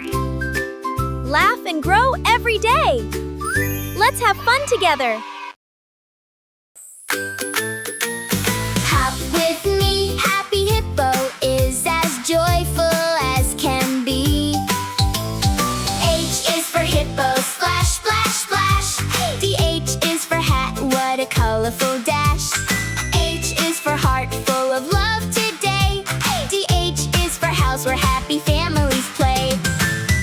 Laugh and grow every day. Let's have fun together. Hop with me, Happy Hippo is as joyful as can be. H is for hippo, splash, splash, splash. The H is for hat, what a colorful dash. H is for heart, full of love today. The H is for house, where happy families play.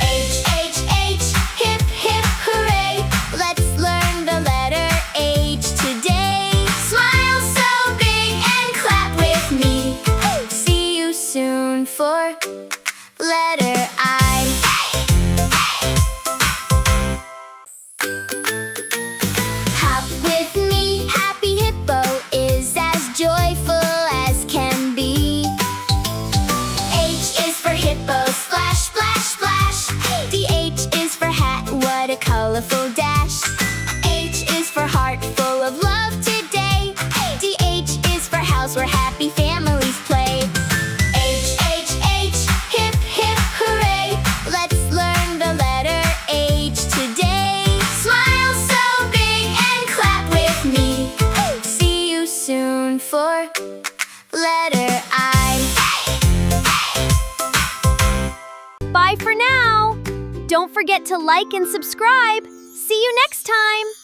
H, H, H, hip, hip, hooray. Let's learn the letter H today. Smile so big and clap with me. See you soon for letter I. Hop with me, Happy Hippo is as joyful as can be. H is for hippo, splash, splash, splash. The H is for hat, what a colorful dash. H is for heart, full of love today. The H is for house, where happy families play. H, H, H, hip, hip, hooray. Let's learn the letter H today. Smile so big and clap with me. See you soon for letter I. Bye for now. Don't forget to like and subscribe. See you next time.